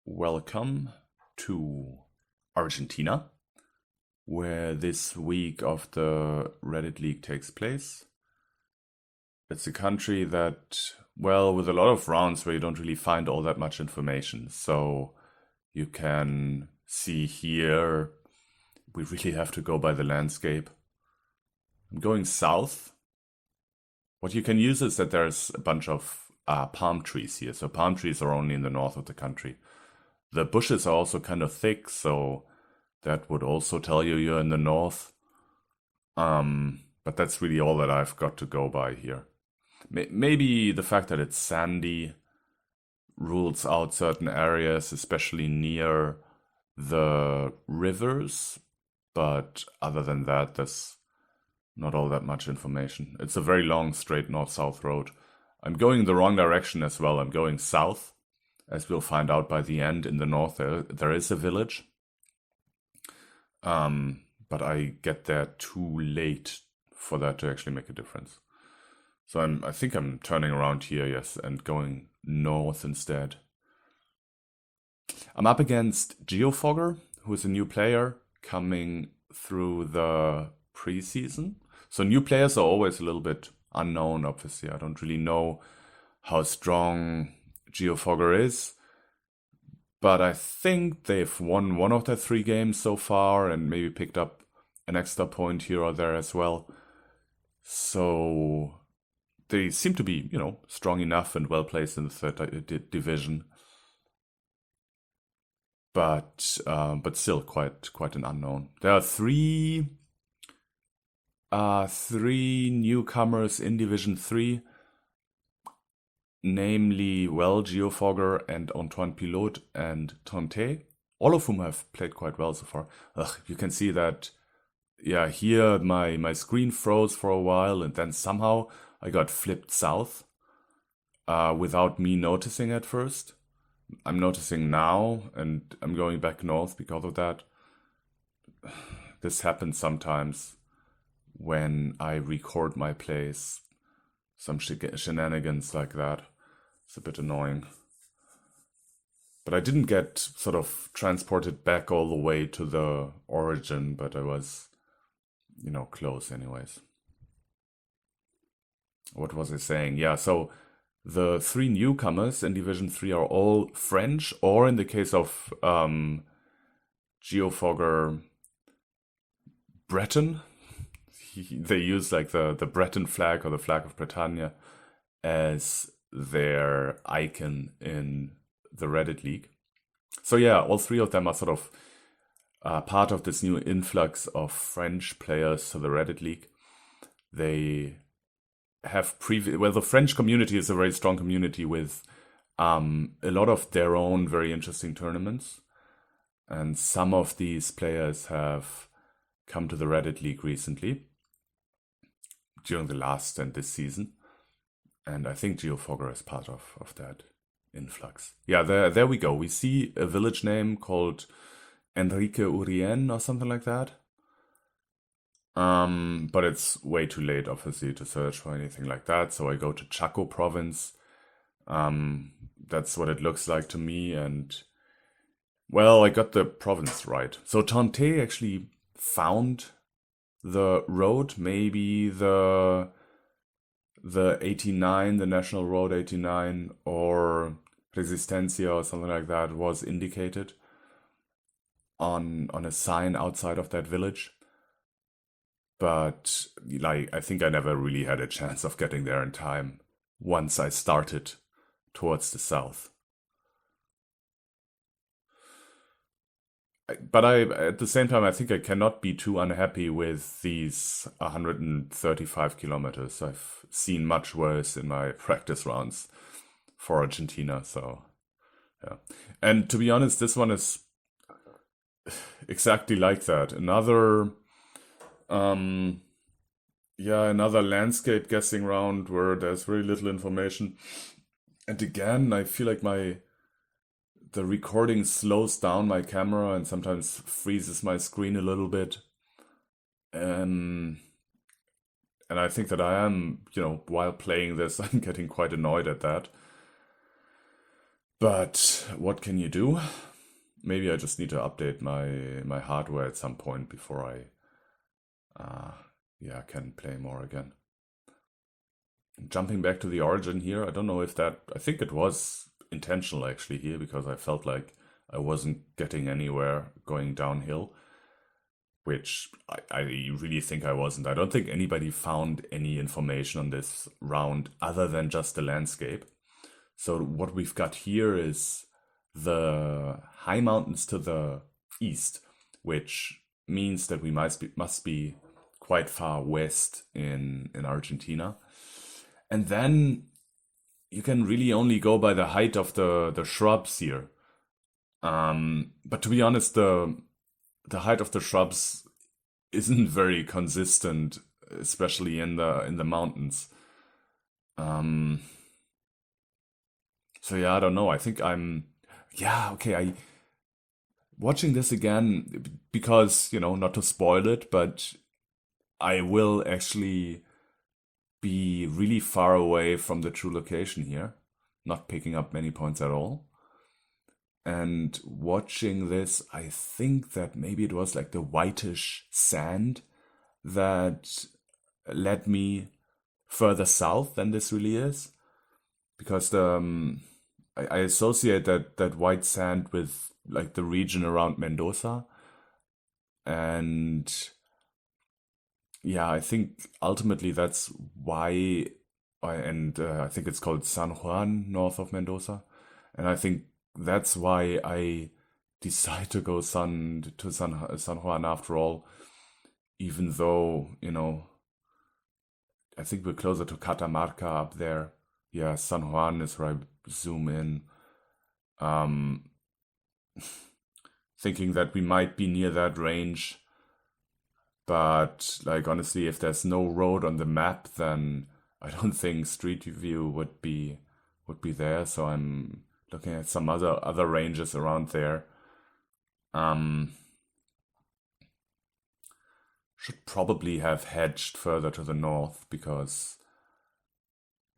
welcome to Argentina, where this week of the Reddit League takes place. It's a country that, well, with a lot of rounds where you don't really find all that much information. So you can see here, we really have to go by the landscape. I'm going south. What you can use is that there's a bunch of palm trees here. So palm trees are only in the north of the country. The bushes are also kind of thick, so that would also tell you you're in the north. But that's really all that I've got to go by here. Maybe the fact that it's sandy rules out certain areas, especially near the rivers. But other than that, there's not all that much information. It's a very long, straight north-south road. I'm going the wrong direction as well. I'm going south. As we'll find out by the end, in the north there is a village. But I get there too late for that to actually make a difference. So I think I'm turning around here, yes, and going north instead. I'm up against Geofogger, who is a new player coming through the preseason. So new players are always a little bit unknown, obviously. I don't really know how strong Geofogger is. But I think they've won one of their 3 games so far and maybe picked up an extra point here or there as well. So they seem to be, strong enough and well placed in the 3rd division. But still quite an unknown. There are 3 newcomers in Division 3. Namely, Geofogger and Antoine Pilote and Tante, all of whom have played quite well so far. You can see that, here my screen froze for a while and then somehow I got flipped south without me noticing at first. I'm noticing now and I'm going back north because of that. This happens sometimes when I record my plays. Some shenanigans like that. It's a bit annoying. But I didn't get sort of transported back all the way to the origin, but I was, close anyways. What was I saying? Yeah, so the 3 newcomers in Division 3 are all French, or in the case of Geofogger, Breton. They use like the Breton flag or the flag of Bretagne as their icon in the Reddit League. So yeah, all 3 of them are sort of part of this new influx of French players to the Reddit League. They have the French community is a very strong community with a lot of their own very interesting tournaments. And some of these players have come to the Reddit League recently, during the last and this season. And I think Geofogger is part of that influx. Yeah, there we go. We see a village name called Enrique Urien or something like that. But it's way too late, obviously, to search for anything like that. So I go to Chaco province. That's what it looks like to me. And, well, I got the province right. So Tante actually found the road, maybe the 89, the National Road 89, or Resistencia or something like that was indicated on a sign outside of that village. But I think I never really had a chance of getting there in time once I started towards the south. But at the same time, I think I cannot be too unhappy with these 135 kilometers. I've seen much worse in my practice rounds for Argentina. So, yeah. And to be honest, this one is exactly like that. Another landscape guessing round where there's very little information. And again, I feel like the recording slows down my camera and sometimes freezes my screen a little bit. And I think that I am, while playing this, I'm getting quite annoyed at that. But what can you do? Maybe I just need to update my hardware at some point before I can play more again. Jumping back to the origin here, I don't know if I think it was intentional actually here, because I felt like I wasn't getting anywhere going downhill, which I really think I wasn't. I don't think anybody found any information on this round other than just the landscape. So what we've got here is the high mountains to the east, which means that we must be quite far west in Argentina. And then you can really only go by the height of the shrubs here. But to be honest, the height of the shrubs isn't very consistent, especially in the mountains. So yeah, I don't know. I think okay. Watching this again because, not to spoil it, but I will actually be really far away from the true location here, not picking up many points at all. And watching this, I think that maybe it was like the whitish sand that led me further south than this really is, because I associate that white sand with like the region around Mendoza. And yeah, I think ultimately that's why I think it's called San Juan north of Mendoza. And I think that's why I decide to go San Juan after all, even though, I think we're closer to Catamarca up there. Yeah, San Juan is where I zoom in. Thinking that we might be near that range. But like honestly, if there's no road on the map, then I don't think Street View would be there. So I'm looking at some other ranges around there. Should probably have hedged further to the north because,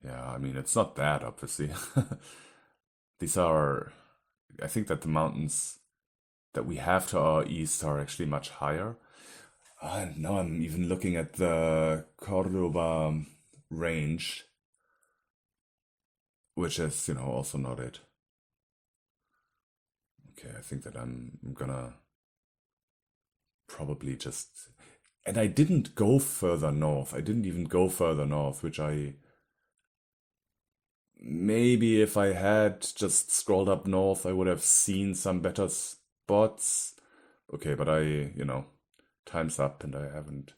yeah, I mean it's not that obviously. I think that the mountains that we have to our east are actually much higher. And now I'm even looking at the Cordoba range, which is, also not it. Okay, I think that I'm gonna probably just... And I didn't go further north. I didn't even go further north, which maybe if I had just scrolled up north, I would have seen some better spots. Okay, but time's up and I haven't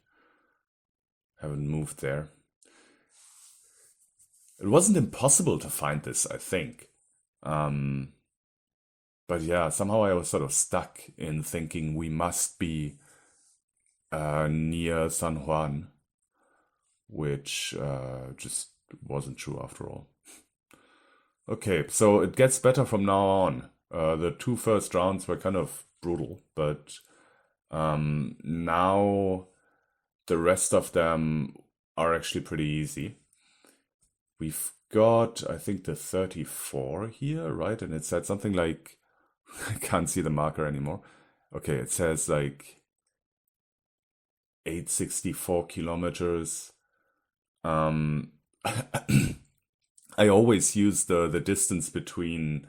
moved there. It wasn't impossible to find this, I think. But yeah, somehow I was sort of stuck in thinking we must be near San Juan, which just wasn't true after all. Okay, so it gets better from now on. The two first rounds were kind of brutal, but now the rest of them are actually pretty easy. We've got, I think, the 34 here, right? And it said something like, I can't see the marker anymore. Okay, it says like 864 kilometers. I always use the distance between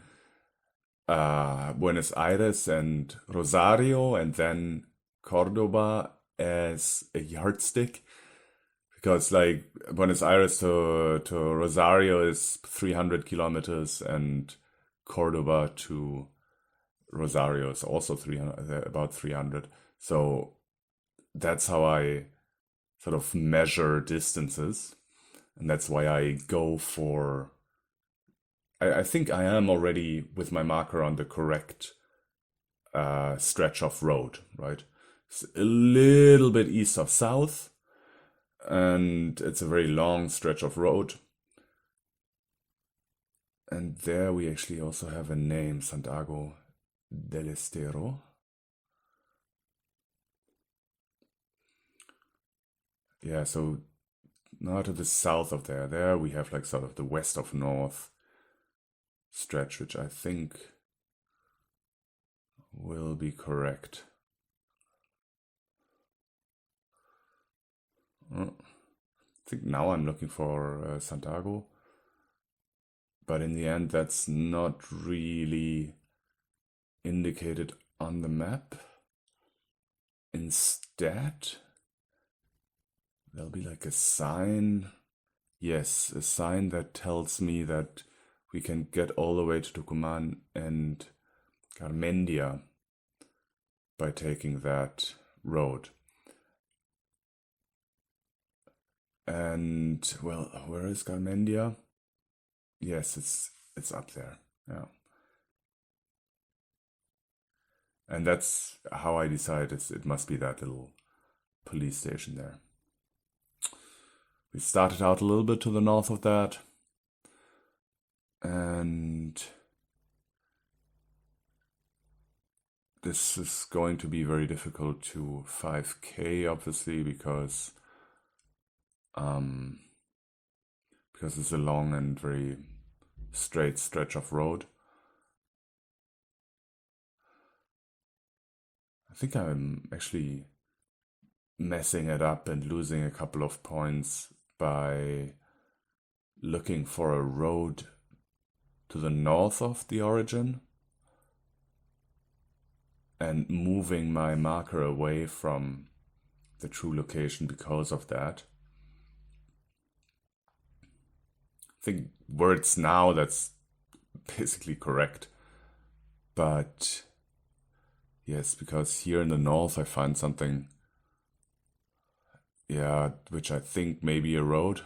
Buenos Aires and Rosario and then Cordoba as a yardstick, because like Buenos Aires to Rosario is 300 kilometers and Cordoba to Rosario is also about 300. So that's how I sort of measure distances. And that's why I go for... I think I am already with my marker on the correct stretch of road, right? It's a little bit east of south, and it's a very long stretch of road. And there we actually also have a name, Santiago del Estero. Yeah, so now to the south of there we have like sort of the west of north. stretch, which I think will be correct. I think now I'm looking for Santiago, but in the end that's not really indicated on the map. Instead, there'll be like a sign. Yes, a sign that tells me that we can get all the way to Tucumán and Garmendia by taking that road. And, well, where is Garmendia? Yes, it's up there. Yeah. And that's how I decided it must be that little police station there. We started out a little bit to the north of that. And this is going to be very difficult to 5K, obviously, because it's a long and very straight stretch of road. I think I'm actually messing it up and losing a couple of points by looking for a road to the north of the origin and moving my marker away from the true location because of that. I think where it's now, that's basically correct. But yes, because here in the north I find something, yeah, which I think may be a road.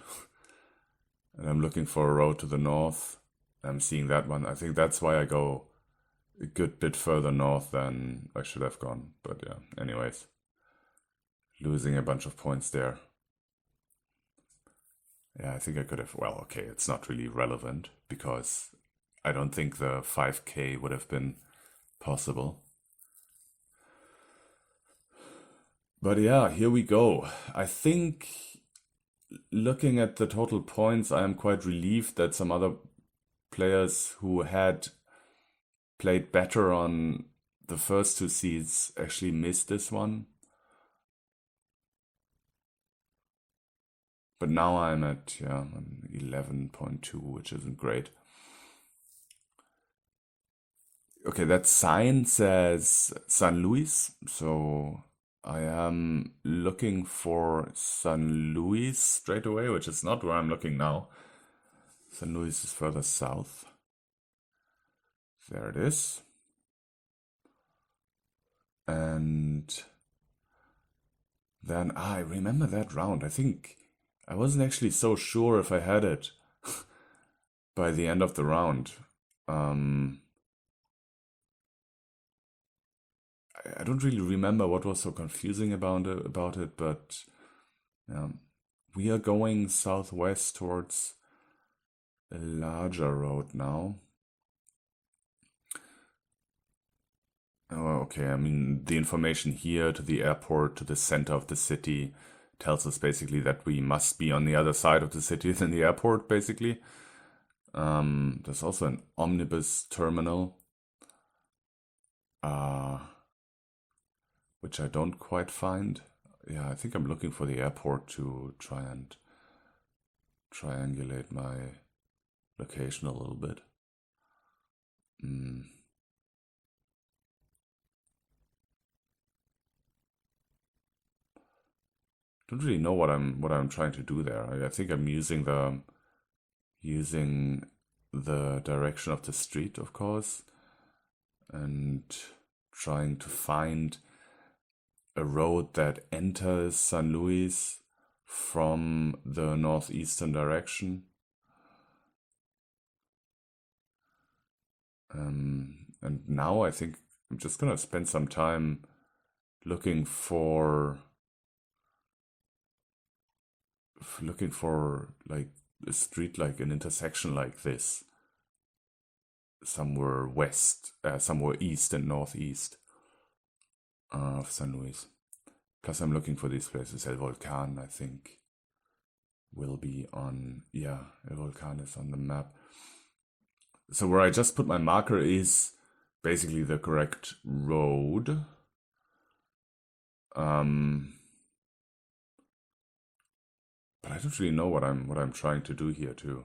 And I'm looking for a road to the north. I'm seeing that one. I think that's why I go a good bit further north than I should have gone. But yeah, anyways, losing a bunch of points there. Yeah, I think I could have, well, okay, it's not really relevant because I don't think the 5K would have been possible. But yeah, here we go. I think looking at the total points, I am quite relieved that some other players who had played better on the first two seeds actually missed this one. But now I'm at 11.2, which isn't great. Okay, that sign says San Luis, so I am looking for San Luis straight away, which is not where I'm looking now. San Luis is further south. There it is. And then I remember that round. I think I wasn't actually so sure if I had it by the end of the round. I don't really remember what was so confusing about it, but we are going southwest towards a larger road now. Oh, okay, I mean, the information here to the airport, to the center of the city, tells us basically that we must be on the other side of the city than the airport, basically. There's also an omnibus terminal, which I don't quite find. Yeah, I think I'm looking for the airport to try and triangulate my location a little bit. Don't really know what I'm trying to do there. I think I'm using the direction of the street, of course, and trying to find a road that enters San Luis from the northeastern direction. And now I think I'm just gonna spend some time looking for like a street, like an intersection like this, somewhere somewhere east and northeast of San Luis. Plus I'm looking for these places. El Volcan, I think, will be on, yeah, El Volcan is on the map. So where I just put my marker is basically the correct road. But I don't really know what I'm trying to do here to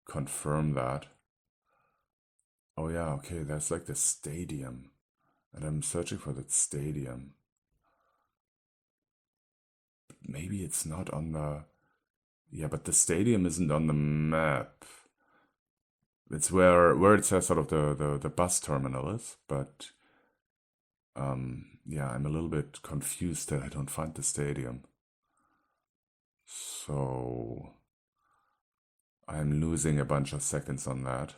confirm that. Oh yeah, okay, there's like the stadium. And I'm searching for that stadium. But maybe it's not on the... Yeah, but the stadium isn't on the map. It's where it says sort of the bus terminal is, but yeah, I'm a little bit confused that I don't find the stadium. So I'm losing a bunch of seconds on that.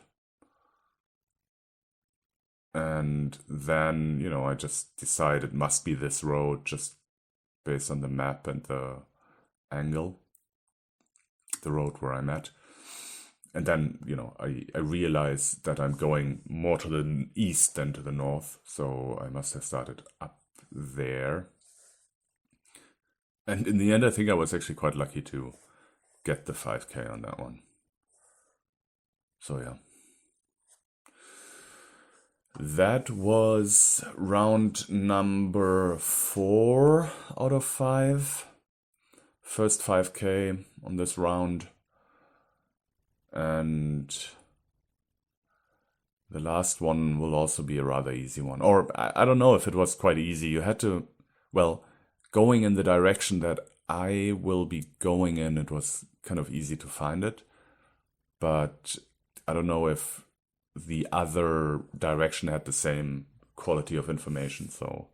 And then, I just decide it must be this road just based on the map and the angle, the road where I'm at. And then, I realize that I'm going more to the east than to the north, so I must have started up there. And in the end, I think I was actually quite lucky to get the 5K on that one. So yeah. That was round number 4 out of 5. First 5K on this round. And the last one will also be a rather easy one. Or I don't know if it was quite easy. You had to, going in the direction that I will be going in, it was kind of easy to find it. But I don't know if the other direction had the same quality of information. So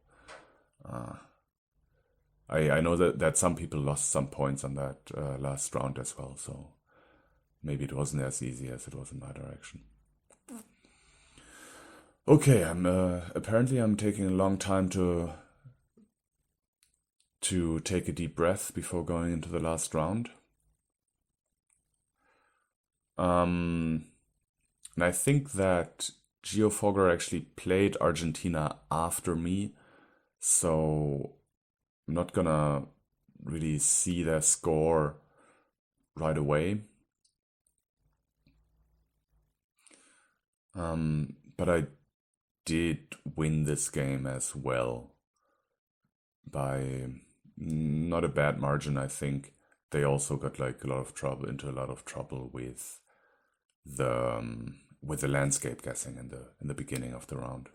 I know that some people lost some points on that last round as well. So maybe it wasn't as easy as it was in my direction. Okay, apparently I'm taking a long time to take a deep breath before going into the last round. And I think that Geofogger actually played Argentina after me, so I'm not gonna really see their score right away. But I did win this game as well by not a bad margin, I think. They also got into a lot of trouble with the landscape guessing in the beginning of the round.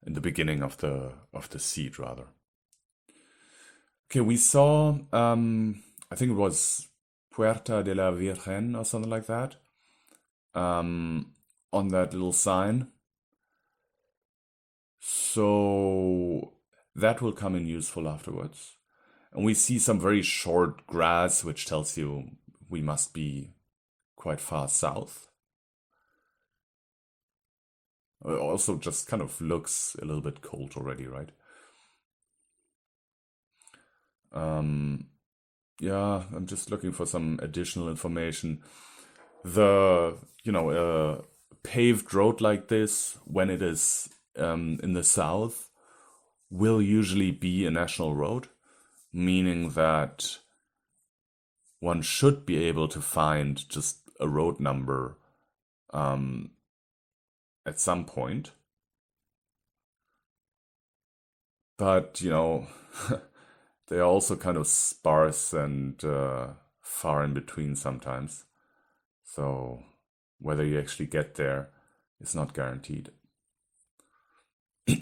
In the beginning of the seed, rather. Okay, we saw I think it was Puerta de la Virgen or something like that. On that little sign. So that will come in useful afterwards. And we see some very short grass, which tells you we must be quite far south. It also just kind of looks a little bit cold already, right? Yeah, I'm just looking for some additional information. The, paved road like this, when it is in the south, will usually be a national road, meaning that one should be able to find just a road number at some point. But, they're also kind of sparse and far in between sometimes. So whether you actually get there is not guaranteed. Yeah,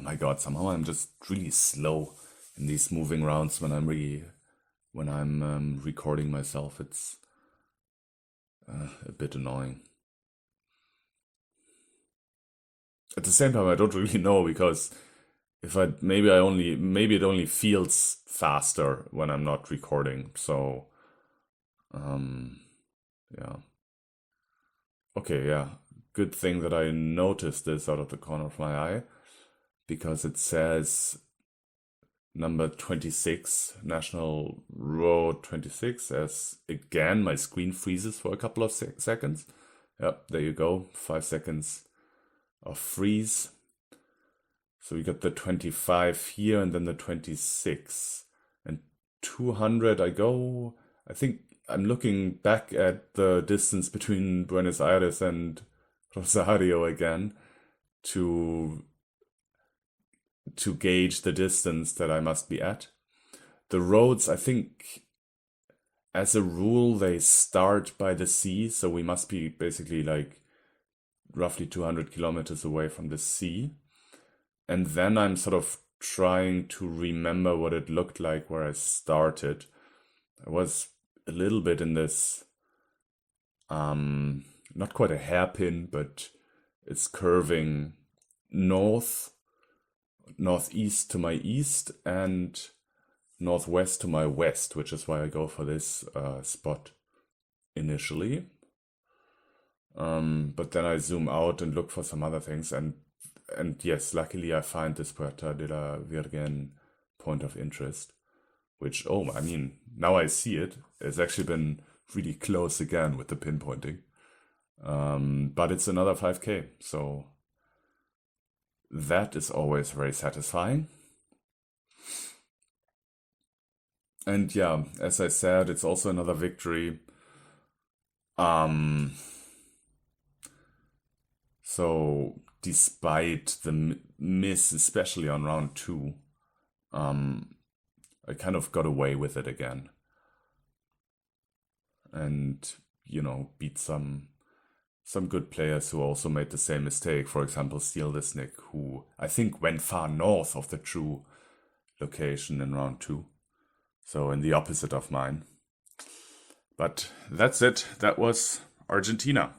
my God, somehow I'm just really slow in these moving rounds when I'm recording myself. It's a bit annoying. At the same time, I don't really know, because maybe it only feels faster when I'm not recording. So, yeah. Okay, yeah. Good thing that I noticed this out of the corner of my eye, because it says number 26, National Road 26, as again my screen freezes for a couple of seconds. Yep, there you go, 5 seconds of freeze. So we got the 25 here and then the 26. And 200 I think I'm looking back at the distance between Buenos Aires and Rosario again to gauge the distance that I must be at. The roads, I think, as a rule, they start by the sea, so we must be basically like roughly 200 kilometers away from the sea. And then I'm sort of trying to remember what it looked like where I started. I was a little bit in this, not quite a hairpin, but it's curving northeast to my east and northwest to my west, which is why I go for this spot initially. But then I zoom out and look for some other things, and yes, luckily I find this Puerta de la Virgen point of interest, which, oh, I mean, now I see it. It's actually been really close again with the pinpointing. But it's another 5K, so that is always very satisfying. And yeah, as I said, it's also another victory. So despite the miss, especially on round 2, I kind of got away with it again. And, beat some good players who also made the same mistake. For example, Steel this Nick, who I think went far north of the true location in round 2. So in the opposite of mine. But that's it. That was Argentina.